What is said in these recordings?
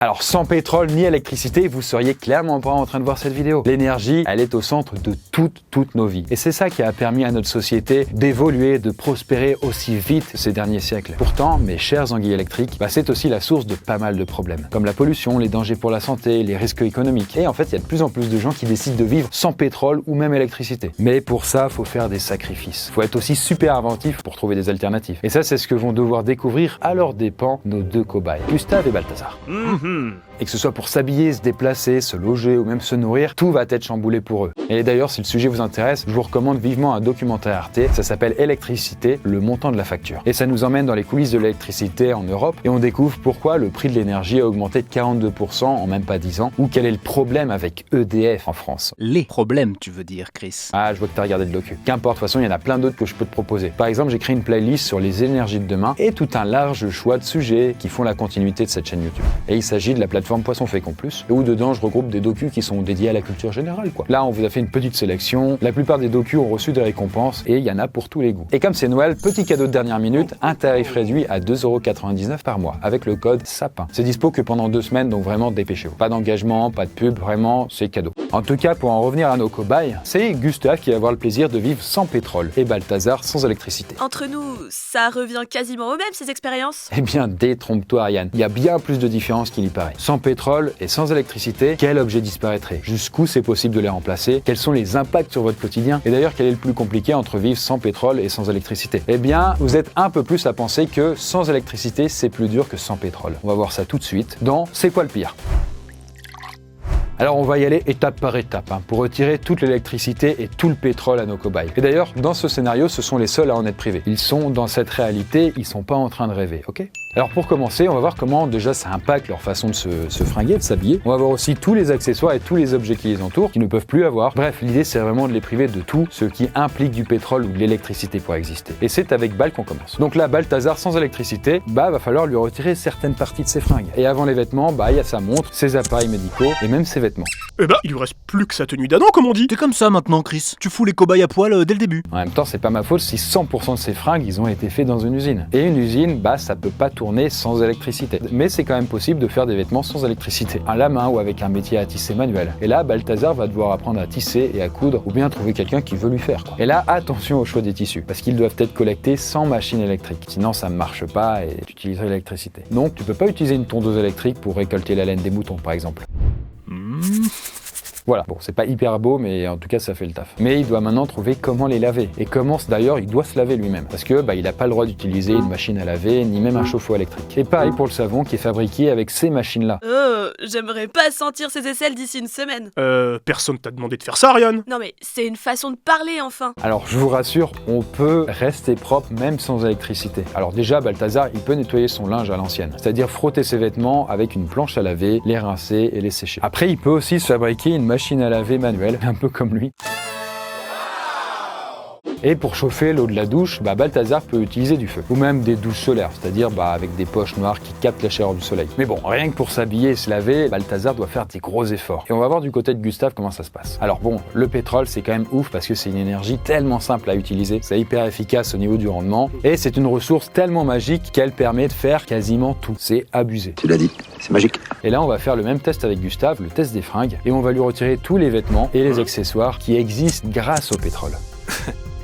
Alors sans pétrole ni électricité, vous seriez clairement pas en train de voir cette vidéo. L'énergie, elle est au centre de toutes nos vies. Et c'est ça qui a permis à notre société d'évoluer, de prospérer aussi vite ces derniers siècles. Pourtant, mes chers anguilles électriques, c'est aussi la source de pas mal de problèmes. Comme la pollution, les dangers pour la santé, les risques économiques. Et en fait, il y a de plus en plus de gens qui décident de vivre sans pétrole ou même électricité. Mais pour ça, faut faire des sacrifices. Faut être aussi super inventif pour trouver des alternatives. Et ça, c'est ce que vont devoir découvrir à leurs dépens nos deux cobayes, Gustave et Balthazar. Et que ce soit pour s'habiller, se déplacer, se loger ou même se nourrir, tout va être chamboulé pour eux. Et d'ailleurs, si le sujet vous intéresse, je vous recommande vivement un documentaire Arte, ça s'appelle Électricité, le montant de la facture. Et ça nous emmène dans les coulisses de l'électricité en Europe et on découvre pourquoi le prix de l'énergie a augmenté de 42% en même pas 10 ans, ou quel est le problème avec EDF en France. Les problèmes, tu veux dire, Chris? Ah, je vois que t'as regardé le docu. Qu'importe, de toute façon, il y en a plein d'autres que je peux te proposer. Par exemple, j'ai créé une playlist sur les énergies de demain et tout un large choix de sujets qui font la continuité de cette chaîne YouTube. Et il s'agit de la plateforme Poisson Fécond Plus, où dedans je regroupe des docus qui sont dédiés à la culture générale, quoi. Là, on vous a fait une petite sélection. La plupart des docus ont reçu des récompenses et il y en a pour tous les goûts. Et comme c'est Noël, petit cadeau de dernière minute, un tarif réduit à 2,99 € par mois avec le code SAPIN. C'est dispo que pendant 2 semaines, donc vraiment dépêchez-vous. Pas d'engagement, pas de pub, vraiment, c'est cadeau. En tout cas, pour en revenir à nos cobayes, c'est Gustave qui va avoir le plaisir de vivre sans pétrole et Balthazar sans électricité. Entre nous, ça revient quasiment au même ces expériences. Eh bien, détrompe-toi Ariane, il y a bien plus de différences qu'il y paraît. Sans pétrole et sans électricité, quel objet disparaîtrait? Jusqu'où c'est possible de les remplacer? Quels sont les impacts sur votre quotidien? Et d'ailleurs, quel est le plus compliqué entre vivre sans pétrole et sans électricité? Eh bien, vous êtes un peu plus à penser que sans électricité, c'est plus dur que sans pétrole. On va voir ça tout de suite dans C'est quoi le pire? Alors on va y aller étape par étape pour retirer toute l'électricité et tout le pétrole à nos cobayes. Et d'ailleurs, dans ce scénario, ce sont les seuls à en être privés. Ils sont dans cette réalité, ils sont pas en train de rêver, ok? Alors pour commencer, on va voir comment déjà ça impacte leur façon de se fringuer, de s'habiller. On va voir aussi tous les accessoires et tous les objets qui les entourent, qu'ils ne peuvent plus avoir. Bref, l'idée c'est vraiment de les priver de tout ce qui implique du pétrole ou de l'électricité pour exister. Et c'est avec Bal qu'on commence. Donc là, Balthazar sans électricité, va falloir lui retirer certaines parties de ses fringues. Et avant les vêtements, il y a sa montre, ses appareils médicaux et même ses vêtements. Il lui reste plus que sa tenue d'Adam, comme on dit. T'es comme ça maintenant, Chris. Tu fous les cobayes à poil dès le début. En même temps, c'est pas ma faute si 100% de ces fringues, ils ont été faits dans une usine. Et une usine, ça peut pas tourner sans électricité. Mais c'est quand même possible de faire des vêtements sans électricité. À la main ou avec un métier à tisser manuel. Et là, Balthazar va devoir apprendre à tisser et à coudre, ou bien trouver quelqu'un qui veut lui faire, quoi. Et là, attention au choix des tissus, parce qu'ils doivent être collectés sans machine électrique. Sinon, ça ne marche pas et tu utiliserais l'électricité. Donc, tu peux pas utiliser une tondeuse électrique pour récolter la laine des moutons, par exemple. Voilà, bon, c'est pas hyper beau, mais en tout cas, ça fait le taf. Mais il doit maintenant trouver comment les laver. Et comment, d'ailleurs, il doit se laver lui-même. Parce que, il n'a pas le droit d'utiliser une machine à laver, ni même un chauffe-eau électrique. Et pareil pour le savon qui est fabriqué avec ces machines-là. J'aimerais pas sentir ces aisselles d'ici une semaine. Personne t'a demandé de faire ça, Ariane. Non mais, c'est une façon de parler, enfin. Alors, je vous rassure, on peut rester propre même sans électricité. Alors déjà, Balthazar, il peut nettoyer son linge à l'ancienne. C'est-à-dire frotter ses vêtements avec une planche à laver, les rincer et les sécher. Après, il peut aussi se fabriquer une machine à laver manuelle, un peu comme lui. Et pour chauffer l'eau de la douche, Balthazar peut utiliser du feu. Ou même des douches solaires, c'est-à-dire avec des poches noires qui captent la chaleur du soleil. Mais bon, rien que pour s'habiller et se laver, Balthazar doit faire des gros efforts. Et on va voir du côté de Gustave comment ça se passe. Alors bon, le pétrole c'est quand même ouf parce que c'est une énergie tellement simple à utiliser, c'est hyper efficace au niveau du rendement, et c'est une ressource tellement magique qu'elle permet de faire quasiment tout. C'est abusé. Tu l'as dit, c'est magique. Et là on va faire le même test avec Gustave, le test des fringues, et on va lui retirer tous les vêtements et les accessoires qui existent grâce au pétrole.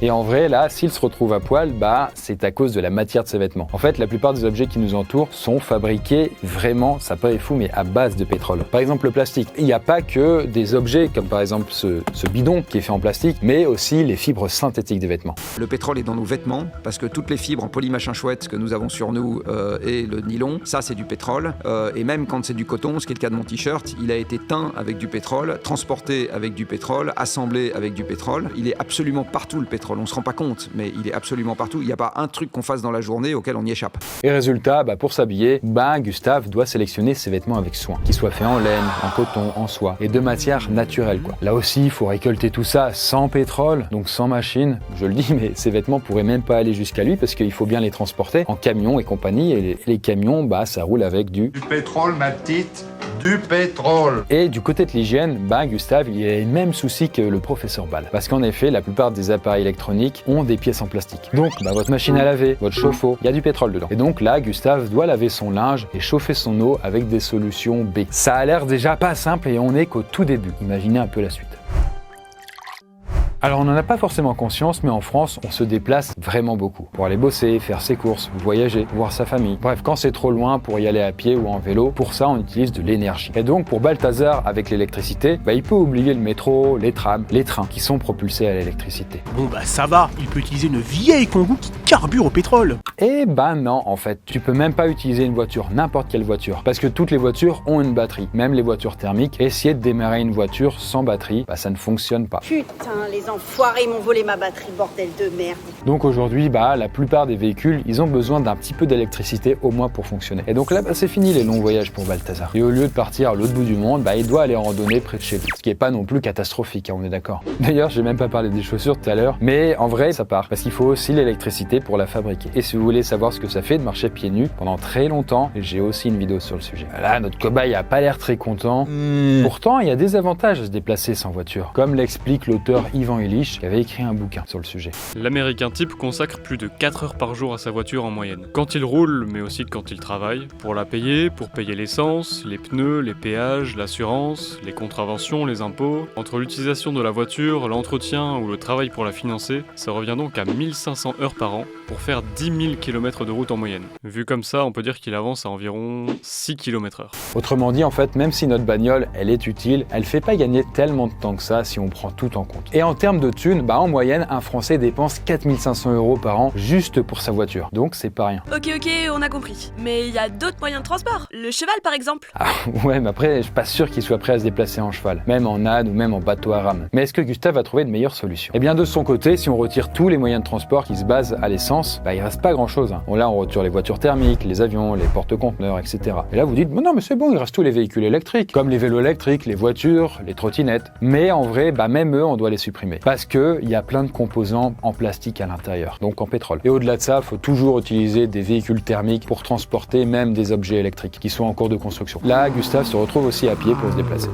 Et en vrai, là, s'il se retrouve à poil, c'est à cause de la matière de ses vêtements. En fait, la plupart des objets qui nous entourent sont fabriqués vraiment, ça paraît fou, mais à base de pétrole. Par exemple, le plastique. Il n'y a pas que des objets, comme par exemple ce bidon qui est fait en plastique, mais aussi les fibres synthétiques des vêtements. Le pétrole est dans nos vêtements, parce que toutes les fibres en polymachin chouette que nous avons sur nous et le nylon, ça c'est du pétrole. Et même quand c'est du coton, ce qui est le cas de mon t-shirt, il a été teint avec du pétrole, transporté avec du pétrole, assemblé avec du pétrole. Il est absolument partout le pétrole. On se rend pas compte, mais il est absolument partout. Il n'y a pas un truc qu'on fasse dans la journée auquel on y échappe. Et résultat, pour s'habiller, Gustave doit sélectionner ses vêtements avec soin, qu'ils soient faits en laine, en coton, en soie, et de matière naturelle, quoi. Là aussi, il faut récolter tout ça sans pétrole, donc sans machine. Je le dis, mais ces vêtements pourraient même pas aller jusqu'à lui parce qu'il faut bien les transporter en camion et compagnie. Et les camions, ça roule avec du pétrole, ma petite. Du pétrole. Et du côté de l'hygiène, Gustave, il a les mêmes soucis que le professeur Ball. Parce qu'en effet, la plupart des appareils électroniques ont des pièces en plastique. Donc, votre machine à laver, votre chauffe-eau, il y a du pétrole dedans. Et donc là, Gustave doit laver son linge et chauffer son eau avec des solutions B. Ça a l'air déjà pas simple et on n'est qu'au tout début. Imaginez un peu la suite. Alors on n'en a pas forcément conscience, mais en France, on se déplace vraiment beaucoup. Pour aller bosser, faire ses courses, voyager, voir sa famille. Bref, quand c'est trop loin pour y aller à pied ou en vélo, pour ça on utilise de l'énergie. Et donc pour Balthazar, avec l'électricité, il peut oublier le métro, les trams, les trains qui sont propulsés à l'électricité. Bon ça va, il peut utiliser une vieille Kangoo qui carbure au pétrole. Eh non, en fait, tu peux même pas utiliser une voiture, n'importe quelle voiture, parce que toutes les voitures ont une batterie, même les voitures thermiques. Essayer de démarrer une voiture sans batterie, ça ne fonctionne pas. Putain, les enfoirés m'ont volé ma batterie, bordel de merde. Donc aujourd'hui, la plupart des véhicules, ils ont besoin d'un petit peu d'électricité au moins pour fonctionner. Et donc là, c'est fini les longs voyages pour Balthazar. Et au lieu de partir à l'autre bout du monde, il doit aller en randonnée près de chez lui. Ce qui est pas non plus catastrophique, on est d'accord. D'ailleurs, j'ai même pas parlé des chaussures tout à l'heure, mais en vrai, ça part. Parce qu'il faut aussi l'électricité pour la fabriquer. Et si vous voulez savoir ce que ça fait de marcher pieds nus pendant très longtemps, j'ai aussi une vidéo sur le sujet. Là, notre cobaye a pas l'air très content. Pourtant, il y a des avantages à se déplacer sans voiture, comme l'explique l'auteur Ivan Illich, qui avait écrit un bouquin sur le sujet. L'américain type consacre plus de 4 heures par jour à sa voiture en moyenne. Quand il roule, mais aussi quand il travaille, pour la payer, pour payer l'essence, les pneus, les péages, l'assurance, les contraventions, les impôts. Entre l'utilisation de la voiture, l'entretien ou le travail pour la financer, ça revient donc à 1500 heures par an pour faire 10 000 km de route en moyenne. Vu comme ça, on peut dire qu'il avance à environ 6 km/h. Autrement dit, en fait, même si notre bagnole, elle est utile, elle fait pas gagner tellement de temps que ça si on prend tout en compte. Et en termes de thunes, en moyenne, un Français dépense 4 500 € par an juste pour sa voiture. Donc c'est pas rien. Ok, on a compris. Mais il y a d'autres moyens de transport. Le cheval par exemple. Ah ouais, mais après, je suis pas sûr qu'il soit prêt à se déplacer en cheval, même en âne ou même en bateau à rame. Mais est-ce que Gustave a trouvé de meilleures solutions? Eh bien de son côté, si on retire tous les moyens de transport qui se basent à l'essence, il reste pas grand chose. Là on retire les voitures thermiques, les avions, les porte-conteneurs, etc. Et là vous dites, non mais c'est bon, il reste tous les véhicules électriques, comme les vélos électriques, les voitures, les trottinettes. Mais en vrai, même eux, on doit les supprimer. Parce que il y a plein de composants en plastique à l'intérieur, donc en pétrole. Et au-delà de ça, il faut toujours utiliser des véhicules thermiques pour transporter même des objets électriques qui sont en cours de construction. Là, Gustave se retrouve aussi à pied pour se déplacer.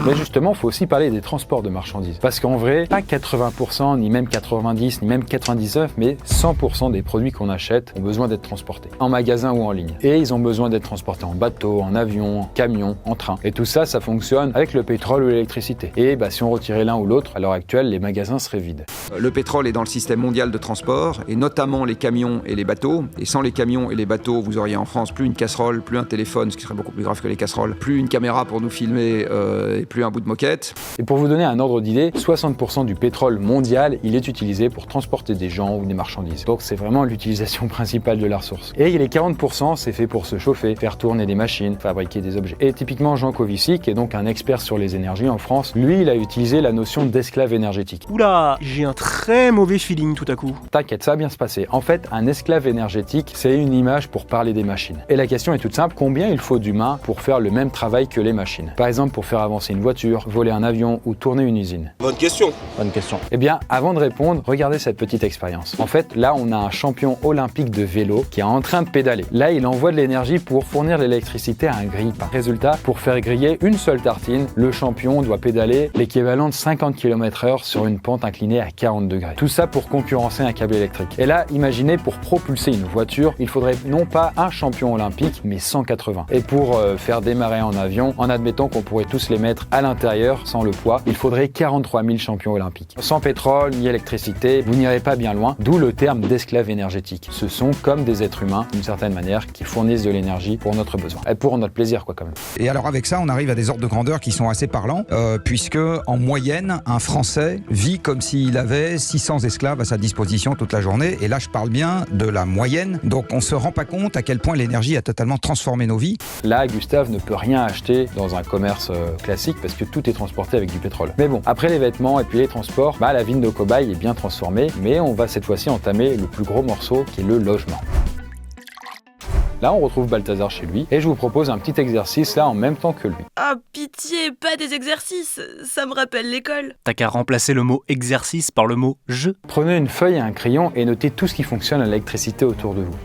Mais justement, il faut aussi parler des transports de marchandises. Parce qu'en vrai, pas 80%, ni même 90%, ni même 99%, mais 100% des produits qu'on achète ont besoin d'être transportés. En magasin ou en ligne. Et ils ont besoin d'être transportés en bateau, en avion, en camion, en train. Et tout ça, ça fonctionne avec le pétrole ou l'électricité. Et si on retirait l'un ou l'autre, à l'heure actuelle, les magasins seraient vides. Le pétrole est dans le système mondial de transport, et notamment les camions et les bateaux. Et sans les camions et les bateaux, vous auriez en France plus une casserole, plus un téléphone, ce qui serait beaucoup plus grave que les casseroles, plus une caméra pour nous filmer, et plus un bout de moquette. Et pour vous donner un ordre d'idée, 60% du pétrole mondial, il est utilisé pour transporter des gens ou des marchandises. Donc c'est vraiment l'utilisation principale de la ressource. Et les 40%, c'est fait pour se chauffer, faire tourner des machines, fabriquer des objets. Et typiquement Jean Covici, qui est donc un expert sur les énergies en France, lui, il a utilisé la notion d'esclave énergétique. Oula, j'ai un très mauvais feeling tout à coup. T'inquiète, ça va bien se passer. En fait, un esclave énergétique, c'est une image pour parler des machines. Et la question est toute simple, combien il faut d'humains pour faire le même travail que les machines? Par exemple, pour faire avancer une voiture, voler un avion ou tourner une usine? Bonne question. Bonne question. Eh bien, avant de répondre, regardez cette petite expérience. En fait, là, on a un champion olympique de vélo qui est en train de pédaler. Là, il envoie de l'énergie pour fournir l'électricité à un grille-pain. Résultat, pour faire griller une seule tartine, le champion doit pédaler l'équivalent de 50 km/h sur une pente inclinée à 40 degrés. Tout ça pour concurrencer un câble électrique. Et là, imaginez, pour propulser une voiture, il faudrait non pas un champion olympique, mais 180. Et pour faire démarrer en avion, en admettant qu'on pourrait tous les mettre à l'intérieur, sans le poids, il faudrait 43 000 champions olympiques. Sans pétrole ni électricité, vous n'irez pas bien loin, d'où le terme d'esclave énergétique. Ce sont comme des êtres humains, d'une certaine manière, qui fournissent de l'énergie pour notre besoin. Et pour notre plaisir, quand même. Et alors avec ça, on arrive à des ordres de grandeur qui sont assez parlants, puisque en moyenne, un Français vit comme s'il avait 600 esclaves à sa disposition toute la journée. Et là, je parle bien de la moyenne. Donc on se rend pas compte à quel point l'énergie a totalement transformé nos vies. Là, Gustave ne peut rien acheter dans un commerce classique parce que tout est transporté avec du pétrole. Mais bon, après les vêtements et puis les transports, la vie de nos cobayes est bien transformée, mais on va cette fois-ci entamer le plus gros morceau qui est le logement. Là, on retrouve Balthazar chez lui et je vous propose un petit exercice là en même temps que lui. Ah, pitié, pas des exercices, ça me rappelle l'école. T'as qu'à remplacer le mot exercice par le mot jeu. Prenez une feuille et un crayon et notez tout ce qui fonctionne à l'électricité autour de vous.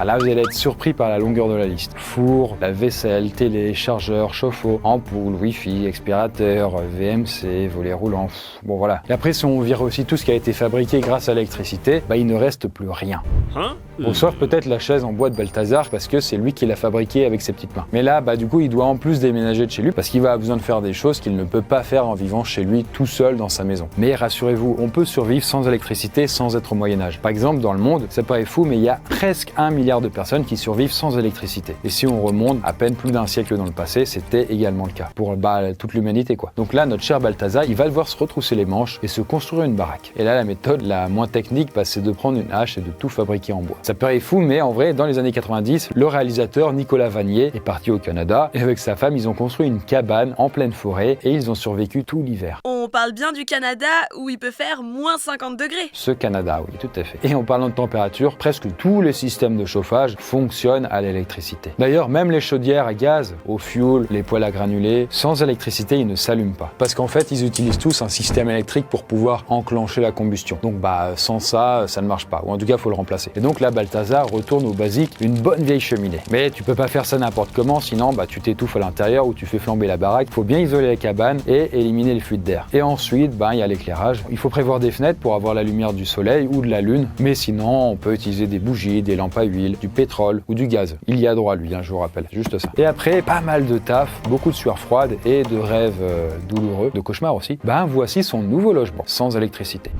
Là, vous allez être surpris par la longueur de la liste. Four, la vaisselle, télé, chargeur, chauffe-eau, ampoule, wifi, expirateur, VMC, volet roulant, bon voilà. Et après, si on vire aussi tout ce qui a été fabriqué grâce à l'électricité, il ne reste plus rien. Hein? Bon, sauf peut-être la chaise en bois de Balthazar, parce que c'est lui qui l'a fabriquée avec ses petites mains. Mais là, du coup, il doit en plus déménager de chez lui, parce qu'il va avoir besoin de faire des choses qu'il ne peut pas faire en vivant chez lui tout seul dans sa maison. Mais rassurez-vous, on peut survivre sans électricité, sans être au Moyen-Âge. Par exemple, dans le monde, ça paraît fou, mais il y a presque 1 milliard de personnes qui survivent sans électricité. Et si on remonte à peine plus d'un siècle dans le passé, c'était également le cas. Pour toute l'humanité, quoi. Donc là, notre cher Balthazar, il va devoir se retrousser les manches et se construire une baraque. Et là, la méthode la moins technique, c'est de prendre une hache et de tout fabriquer en bois. Ça paraît fou, mais en vrai, dans les années 90, le réalisateur Nicolas Vanier est parti au Canada et avec sa femme, ils ont construit une cabane en pleine forêt et ils ont survécu tout l'hiver. On parle bien du Canada où il peut faire moins 50 degrés. Ce Canada, oui, tout à fait. Et en parlant de température, presque tous les systèmes de chauffage fonctionnent à l'électricité. D'ailleurs, même les chaudières à gaz, au fioul, les poêles à granulés, sans électricité, ils ne s'allument pas. Parce qu'en fait, ils utilisent tous un système électrique pour pouvoir enclencher la combustion. Donc, sans ça, ça ne marche pas. Ou en tout cas, il faut le remplacer. Et donc là, Balthazar retourne au basique, une bonne vieille cheminée. Mais tu peux pas faire ça n'importe comment, sinon tu t'étouffes à l'intérieur ou tu fais flamber la baraque. Il faut bien isoler la cabane et éliminer les fuites d'air. Et ensuite, il y a l'éclairage. Il faut prévoir des fenêtres pour avoir la lumière du soleil ou de la lune. Mais sinon, on peut utiliser des bougies, des lampes à huile, du pétrole ou du gaz. Il y a droit, lui, je vous rappelle. Juste ça. Et après, pas mal de taf, beaucoup de sueur froide et de rêves douloureux, de cauchemars aussi. Voici son nouveau logement, sans électricité.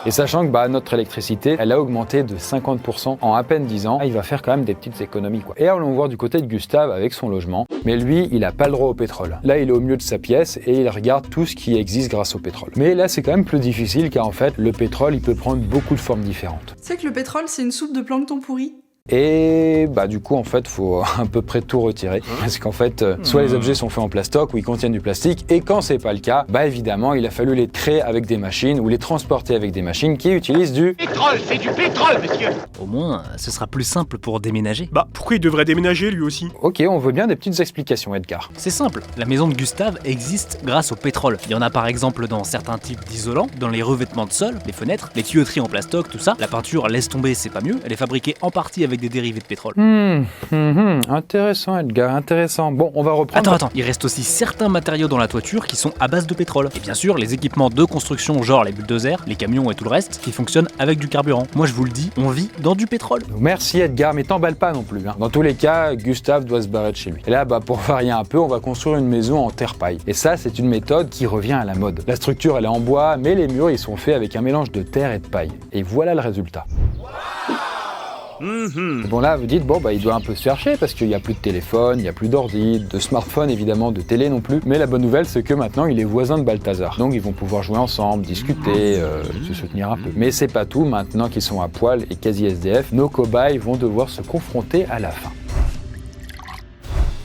Et sachant que notre électricité, elle a augmenté de 50% en à peine 10 ans, il va faire quand même des petites économies, quoi. Et allons voir du côté de Gustave avec son logement. Mais lui, il n'a pas le droit au pétrole. Là, il est au milieu de sa pièce et il regarde tout ce qui existe grâce au pétrole. Mais là, c'est quand même plus difficile car en fait, le pétrole, il peut prendre beaucoup de formes différentes. Tu sais que le pétrole, c'est une soupe de plancton pourri? Et du coup, en fait, faut à peu près tout retirer. Parce qu'en fait, soit les objets sont faits en plastoc ou ils contiennent du plastique, et quand c'est pas le cas, évidemment, il a fallu les créer avec des machines ou les transporter avec des machines qui utilisent du Pétrole, c'est du pétrole, monsieur! Au moins, ce sera plus simple pour déménager. Pourquoi il devrait déménager lui aussi? Ok, on veut bien des petites explications, Edgar. C'est simple, la maison de Gustave existe grâce au pétrole. Il y en a par exemple dans certains types d'isolants, dans les revêtements de sol, les fenêtres, les tuyauteries en plastoc, tout ça. La peinture, laisse tomber, c'est pas mieux, elle est fabriquée en partie avec des dérivés de pétrole. Intéressant, Edgar, intéressant. Bon, on va reprendre... Attends, il reste aussi certains matériaux dans la toiture qui sont à base de pétrole. Et bien sûr, les équipements de construction, genre les bulldozers, les camions et tout le reste, qui fonctionnent avec du carburant. Moi, je vous le dis, on vit dans du pétrole. Merci, Edgar, mais t'emballes pas non plus. Dans tous les cas, Gustave doit se barrer de chez lui. Et là, pour varier un peu, on va construire une maison en terre-paille. Et ça, c'est une méthode qui revient à la mode. La structure, elle est en bois, mais les murs, ils sont faits avec un mélange de terre et de paille. Et voilà le résultat. Bon là vous dites il doit un peu se faire chier parce qu'il n'y a plus de téléphone, il n'y a plus d'ordi, de smartphone évidemment, de télé non plus. Mais la bonne nouvelle c'est que maintenant il est voisin de Balthazar. Donc ils vont pouvoir jouer ensemble, discuter, se soutenir un peu. Mais c'est pas tout, maintenant qu'ils sont à poil et quasi SDF, nos cobayes vont devoir se confronter à la faim.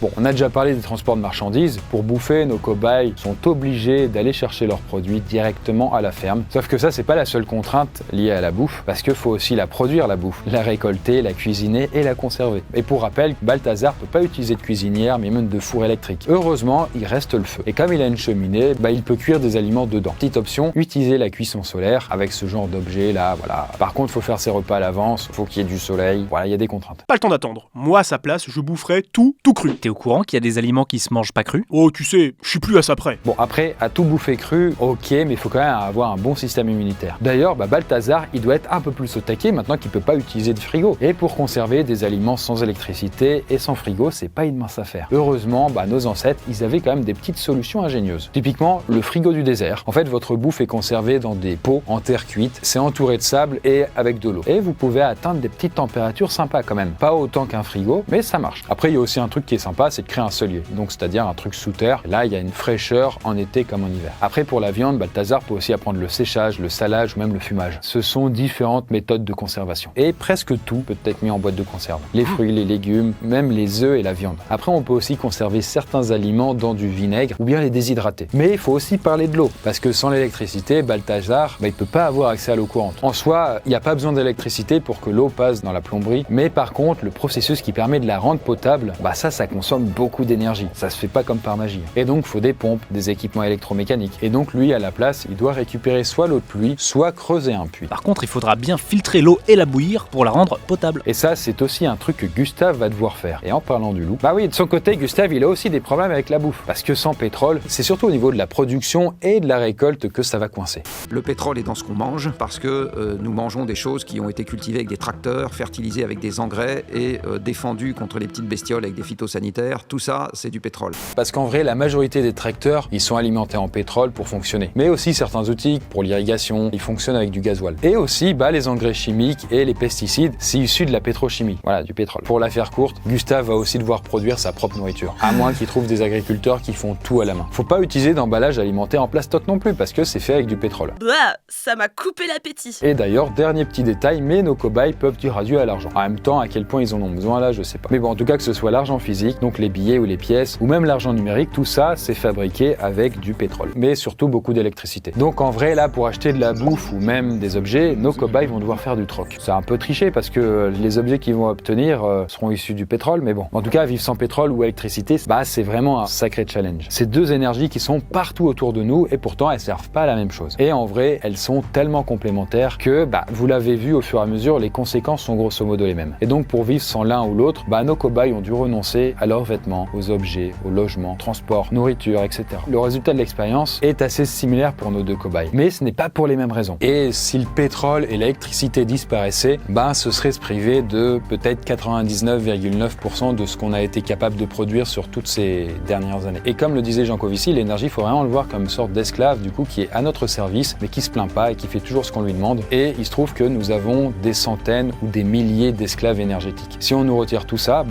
Bon, on a déjà parlé des transports de marchandises. Pour bouffer, nos cobayes sont obligés d'aller chercher leurs produits directement à la ferme. Sauf que ça, c'est pas la seule contrainte liée à la bouffe, parce qu'il faut aussi la produire, la bouffe. La récolter, la cuisiner et la conserver. Et pour rappel, Balthazar peut pas utiliser de cuisinière, mais même de four électrique. Heureusement, il reste le feu. Et comme il a une cheminée, il peut cuire des aliments dedans. Petite option, utiliser la cuisson solaire avec ce genre d'objet là, voilà. Par contre, faut faire ses repas à l'avance, faut qu'il y ait du soleil. Voilà, il y a des contraintes. Pas le temps d'attendre. Moi, à sa place, je boufferais tout cru. T'es au courant qu'il y a des aliments qui se mangent pas crus? Oh, tu sais, je suis plus à ça près. Bon, après, à tout bouffer cru, ok, mais il faut quand même avoir un bon système immunitaire. D'ailleurs, Balthazar, il doit être un peu plus au taquet maintenant qu'il peut pas utiliser de frigo. Et pour conserver des aliments sans électricité et sans frigo, c'est pas une mince affaire. Heureusement, nos ancêtres, ils avaient quand même des petites solutions ingénieuses. Typiquement, le frigo du désert. En fait, votre bouffe est conservée dans des pots en terre cuite, c'est entouré de sable et avec de l'eau. Et vous pouvez atteindre des petites températures sympas quand même. Pas autant qu'un frigo, mais ça marche. Après, il y a aussi un truc qui est sympa, c'est de créer un cellier. Donc, c'est-à-dire un truc sous terre. Là, il y a une fraîcheur en été comme en hiver. Après, pour la viande, Balthazar peut aussi apprendre le séchage, le salage ou même le fumage. Ce sont différentes méthodes de conservation. Et presque tout peut être mis en boîte de conserve. Les fruits, les légumes, même les œufs et la viande. Après, on peut aussi conserver certains aliments dans du vinaigre ou bien les déshydrater. Mais il faut aussi parler de l'eau. Parce que sans l'électricité, Balthazar, il peut pas avoir accès à l'eau courante. En soi, il n'y a pas besoin d'électricité pour que l'eau passe dans la plomberie. Mais par contre, le processus qui permet de la rendre potable, ça consomme consomme beaucoup d'énergie. Ça se fait pas comme par magie. Et donc, faut des pompes, des équipements électromécaniques. Et donc, lui, à la place, il doit récupérer soit l'eau de pluie, soit creuser un puits. Par contre, il faudra bien filtrer l'eau et la bouillir pour la rendre potable. Et ça, c'est aussi un truc que Gustave va devoir faire. Et en parlant du loup, bah oui, de son côté, Gustave, il a aussi des problèmes avec la bouffe. Parce que sans pétrole, c'est surtout au niveau de la production et de la récolte que ça va coincer. Le pétrole est dans ce qu'on mange parce que nous mangeons des choses qui ont été cultivées avec des tracteurs, fertilisées avec des engrais et défendues contre les petites bestioles avec des phytosanitaires. Tout ça, c'est du pétrole. Parce qu'en vrai, la majorité des tracteurs, ils sont alimentés en pétrole pour fonctionner. Mais aussi certains outils pour l'irrigation, ils fonctionnent avec du gasoil. Et aussi, les engrais chimiques et les pesticides, c'est issu de la pétrochimie. Voilà, du pétrole. Pour la faire courte, Gustave va aussi devoir produire sa propre nourriture. À moins qu'il trouve des agriculteurs qui font tout à la main. Faut pas utiliser d'emballage alimentaire en plastoc non plus, parce que c'est fait avec du pétrole. Bah, ça m'a coupé l'appétit. Et d'ailleurs, dernier petit détail, mais nos cobayes peuvent dire adieu à l'argent. En même temps, à quel point ils en ont besoin là, je sais pas. Mais bon, en tout cas, que ce soit l'argent physique, donc les billets ou les pièces, ou même l'argent numérique, tout ça, c'est fabriqué avec du pétrole. Mais surtout beaucoup d'électricité. Donc en vrai, là, pour acheter de la bouffe ou même des objets, nos cobayes vont devoir faire du troc. C'est un peu triché parce que les objets qu'ils vont obtenir seront issus du pétrole, mais bon. En tout cas, vivre sans pétrole ou électricité, c'est vraiment un sacré challenge. C'est deux énergies qui sont partout autour de nous et pourtant elles servent pas à la même chose. Et en vrai, elles sont tellement complémentaires que, vous l'avez vu au fur et à mesure, les conséquences sont grosso modo les mêmes. Et donc pour vivre sans l'un ou l'autre, nos cobayes ont dû renoncer à leurs vêtements, aux objets, au logement, transport, nourriture, etc. Le résultat de l'expérience est assez similaire pour nos deux cobayes. Mais ce n'est pas pour les mêmes raisons. Et si le pétrole et l'électricité disparaissaient, ce serait se priver de peut-être 99,9% de ce qu'on a été capable de produire sur toutes ces dernières années. Et comme le disait Jean Covici, l'énergie, il faut vraiment le voir comme une sorte d'esclave du coup qui est à notre service, mais qui se plaint pas et qui fait toujours ce qu'on lui demande. Et il se trouve que nous avons des centaines ou des milliers d'esclaves énergétiques. Si on nous retire tout ça,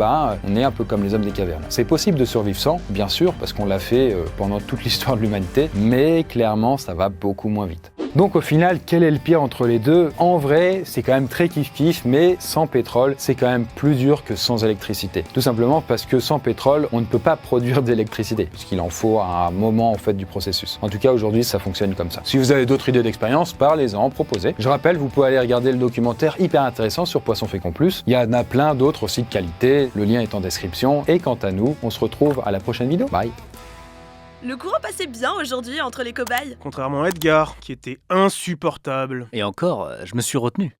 on est un peu comme les hommes des cavernes. C'est possible de survivre sans, bien sûr, parce qu'on l'a fait pendant toute l'histoire de l'humanité, mais clairement, ça va beaucoup moins vite. Donc au final, quel est le pire entre les deux? En vrai, c'est quand même très kiff-kiff, mais sans pétrole, c'est quand même plus dur que sans électricité. Tout simplement parce que sans pétrole, on ne peut pas produire d'électricité, puisqu'il en faut à un moment en fait du processus. En tout cas, aujourd'hui, ça fonctionne comme ça. Si vous avez d'autres idées d'expérience, parlez-en, proposez. Je rappelle, vous pouvez aller regarder le documentaire hyper intéressant sur Poisson Fécond Plus. Il y en a plein d'autres aussi de qualité, le lien est en description. Et quant à nous, on se retrouve à la prochaine vidéo. Bye! Le courant passait bien aujourd'hui entre les cobayes. Contrairement à Edgar, qui était insupportable. Et encore, je me suis retenu.